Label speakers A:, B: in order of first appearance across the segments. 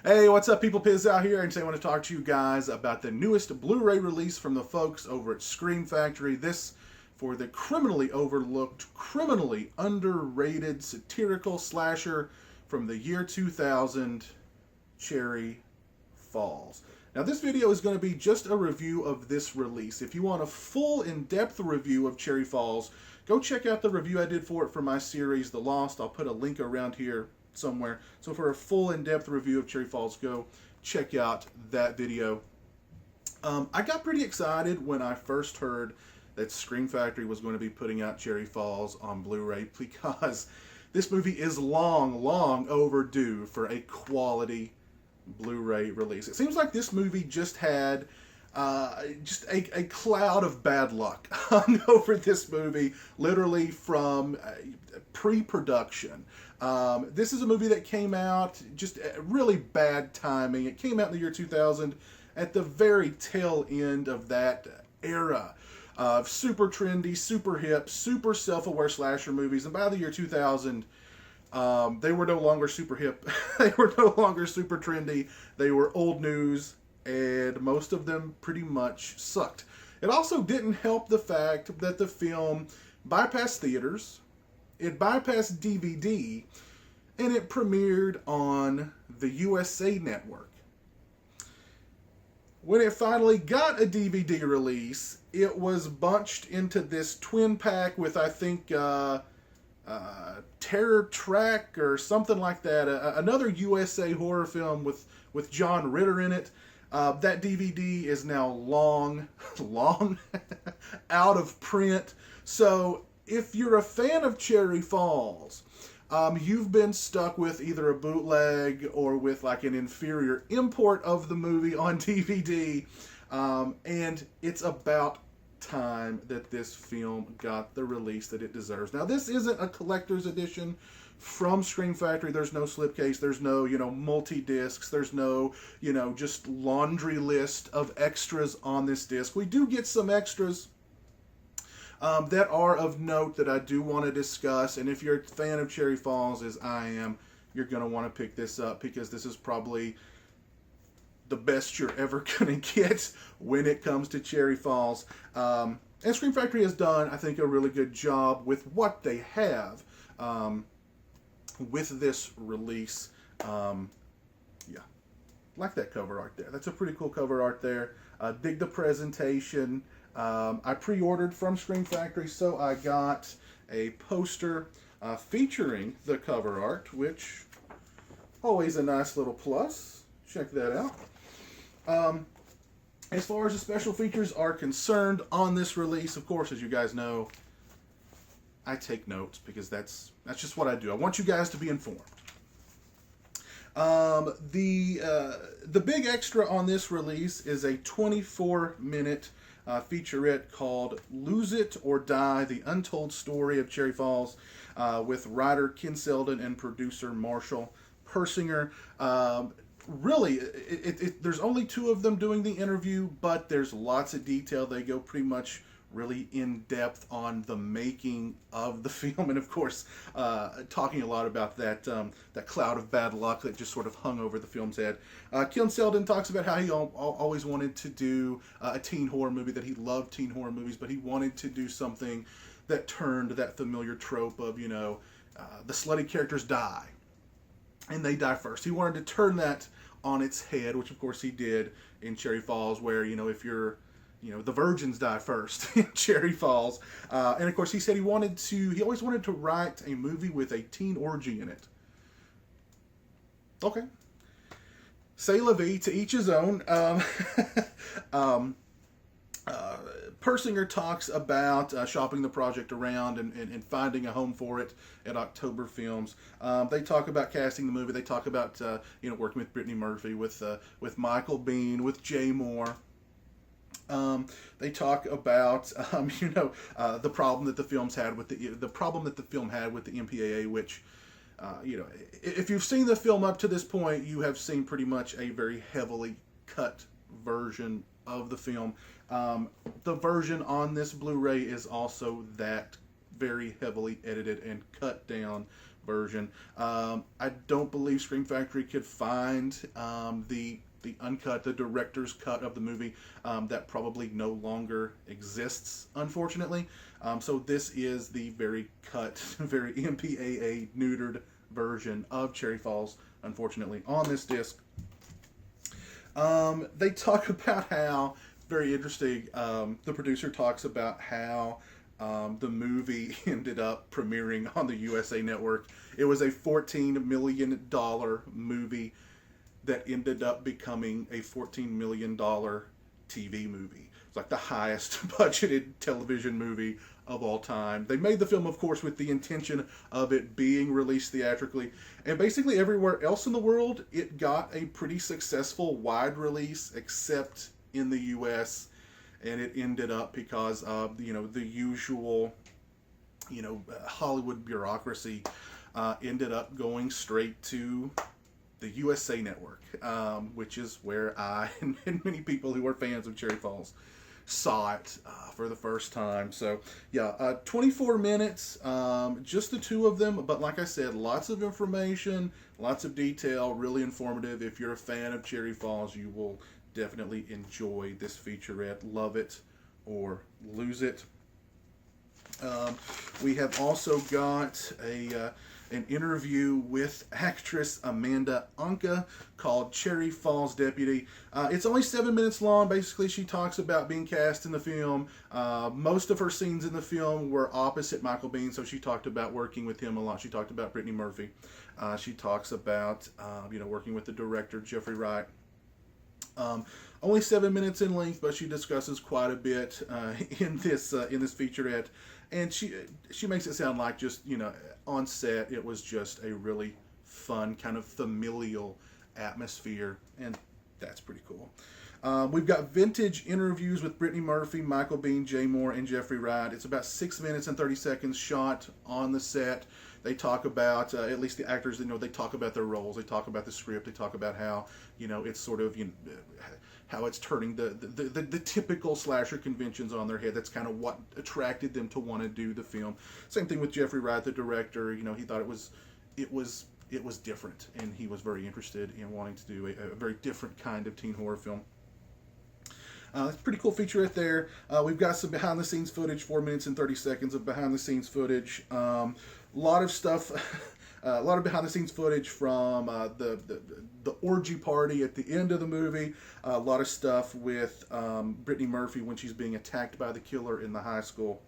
A: Hey, what's up, people? Piz out here, and today I want to talk to you guys about the newest Blu-ray release from the folks over at Scream Factory. This for the criminally overlooked, criminally underrated satirical slasher from the year 2000, Cherry Falls. Now, this video is going to be just a review of this release. If you want a full, in-depth review of Cherry Falls, go check out the review I did for it for my series, The Lost. I'll put a link around here somewhere. So for a full in-depth review of Cherry Falls, go check out that video. I got pretty excited when I first heard that Scream Factory was going to be putting out Cherry Falls on Blu-ray because this movie is long overdue for a quality Blu-ray release. It seems like this movie just had just a cloud of bad luck hung over this movie, literally from pre-production. This is a movie that came out just really bad timing. It came out in the year 2000 at the very tail end of that era of super trendy, super hip, super self-aware slasher movies. And by the year 2000, they were no longer super hip. They were no longer super trendy. They were old news, and most of them pretty much sucked. It also didn't help the fact that the film bypassed theaters, it bypassed DVD, and it premiered on the USA Network. When it finally got a DVD release, it was bunched into this twin pack with, I think, Terror Track or something like that. Another USA horror film with John Ritter in it. That DVD is now long out of print. So if you're a fan of Cherry Falls, you've been stuck with either a bootleg or with like an inferior import of the movie on DVD. And it's about time that this film got the release that it deserves. Now, this isn't a collector's edition from Scream Factory. There's no slipcase, there's no, multi-discs, there's no, just laundry list of extras on this disc. We do get some extras that are of note that I do want to discuss, and if you're a fan of Cherry Falls, as I am, you're going to want to pick this up because this is probably the best you're ever going to get when it comes to Cherry Falls. And Scream Factory has done, I think, a really good job with what they have with this release. Yeah, like that cover art there. That's a pretty cool cover art there. Dig the presentation. I pre-ordered from Scream Factory, so I got a poster featuring the cover art, which always a nice little plus. Check that out. As far as the special features are concerned on this release, of course, as you guys know, I take notes because that's just what I do. I want you guys to be informed. The big extra on this release is a 24-minute featurette called Lose It or Die, The Untold Story of Cherry Falls, with writer Ken Selden and producer Marshall Persinger. Really, there's only two of them doing the interview, but there's lots of detail. They go pretty much really in depth on the making of the film, and of course, talking a lot about that cloud of bad luck that just sort of hung over the film's head. Ken Selden talks about how he always wanted to do a teen horror movie, that he loved teen horror movies, but he wanted to do something that turned that familiar trope of, the slutty characters die, and they die first. He wanted to turn that on its head, which of course he did in Cherry Falls, where, if you're, the virgins die first in Cherry Falls. And of course he said he always wanted to write a movie with a teen orgy in it. Okay. C'est la vie, to each his own. Persinger talks about shopping the project around and finding a home for it at October Films. They talk about casting the movie. They talk about working with Brittany Murphy, with Michael Beihn, with Jay Mohr. They talk about the problem that the film had with the MPAA, which if you've seen the film up to this point, you have seen pretty much a very heavily cut version of the film. The version on this Blu-ray is also that very heavily edited and cut down version. I don't believe Scream Factory could find the uncut, the director's cut of the movie. That probably no longer exists, unfortunately. So this is the very cut, very MPAA neutered version of Cherry Falls, unfortunately, on this disc. They talk about how, very interesting, the producer talks about how the movie ended up premiering on the USA Network. It was a $14 million movie that ended up becoming a $14 million TV movie. It's like the highest budgeted television movie of all time. They made the film, of course, with the intention of it being released theatrically. And basically everywhere else in the world, it got a pretty successful wide release, except in the US. And it ended up, because of, the usual, Hollywood bureaucracy, ended up going straight to the USA Network, which is where I and many people who are fans of Cherry Falls saw it for the first time. So yeah, 24 minutes, just the two of them, but like I said, lots of information, lots of detail, really informative. If you're a fan of Cherry Falls, you will definitely enjoy this featurette. Love it or lose it. We have also got an interview with actress Amanda Anka called Cherry Falls Deputy. It's only 7 minutes long. Basically, she talks about being cast in the film. Most of her scenes in the film were opposite Michael Biehn, so she talked about working with him a lot. She talked about Brittany Murphy. She talks about working with the director, Jeffrey Wright. Only 7 minutes in length, but she discusses quite a bit in this featurette, and she makes it sound like just on set it was just a really fun kind of familial atmosphere, and that's pretty cool. We've got vintage interviews with Brittany Murphy, Michael Biehn, Jay Mohr, and Jeffrey Wright. It's about 6 minutes and 30 seconds shot on the set. They talk about, at least the actors, they talk about their roles. They talk about the script. They talk about how, it's sort of, how it's turning the typical slasher conventions on their head. That's kind of what attracted them to want to do the film. Same thing with Jeffrey Wright, the director. He thought it was different, and he was very interested in wanting to do a very different kind of teen horror film. It's a pretty cool featurette there. We've got some behind-the-scenes footage, 4 minutes and 30 seconds of behind-the-scenes footage. A lot of stuff, a lot of behind-the-scenes footage from the orgy party at the end of the movie. A lot of stuff with Brittany Murphy when she's being attacked by the killer in the high school.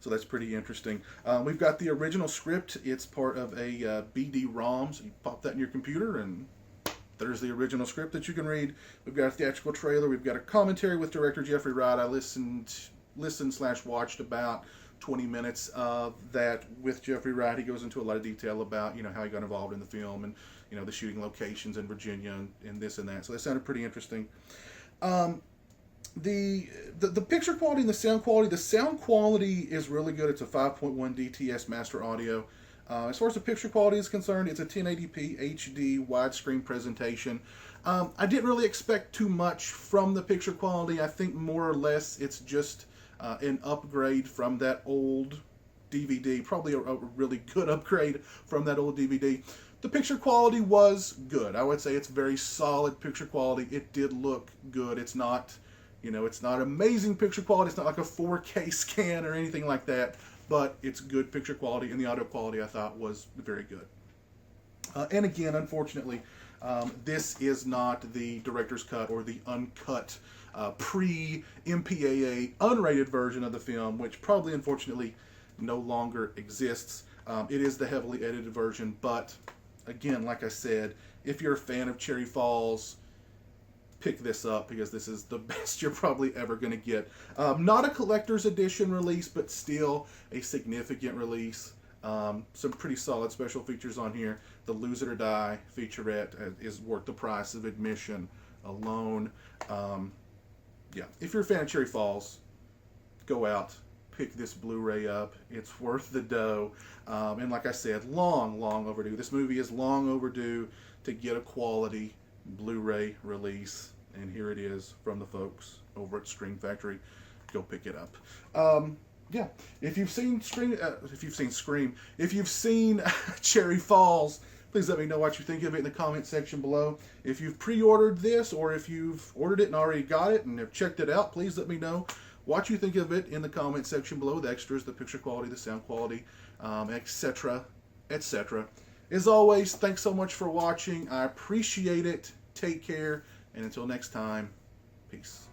A: So that's pretty interesting. We've got the original script. It's part of a BD-ROM, so you pop that in your computer and there's the original script that you can read. We've got a theatrical trailer. We've got a commentary with director Jeffrey Wright. I listened/watched about 20 minutes of that with Jeffrey Wright. He goes into a lot of detail about, how he got involved in the film and, the shooting locations in Virginia and this and that. So that sounded pretty interesting. The picture quality and the sound quality is really good. It's a 5.1 DTS master audio. As far as the picture quality is concerned, it's a 1080p HD widescreen presentation. I didn't really expect too much from the picture quality. I think more or less it's just an upgrade from that old DVD, probably a really good upgrade from that old DVD. The picture quality was good. I would say it's very solid picture quality. It did look good. It's not, it's not amazing picture quality. It's not like a 4K scan or anything like that. But it's good picture quality, and the audio quality I thought was very good. And again, unfortunately, this is not the director's cut or the uncut pre-MPAA unrated version of the film, which probably, unfortunately, no longer exists. It is the heavily edited version, but again, like I said, if you're a fan of Cherry Falls, pick this up because this is the best you're probably ever going to get. Not a collector's edition release, but still a significant release. Some pretty solid special features on here. The Lose It or Die featurette is worth the price of admission alone. Yeah, if you're a fan of Cherry Falls, go out, pick this Blu-ray up. It's worth the dough. And like I said, long overdue. This movie is long overdue to get a quality Blu-ray release, and here it is from the folks over at Scream Factory. Go pick it up. Yeah, if you've seen Cherry Falls, please let me know what you think of it in the comment section below. If you've pre-ordered this, or if you've ordered it and already got it and have checked it out, please let me know what you think of it in the comment section below. The extras, the picture quality, the sound quality, etc., etc. As always, thanks so much for watching. I appreciate it. Take care, and until next time, peace.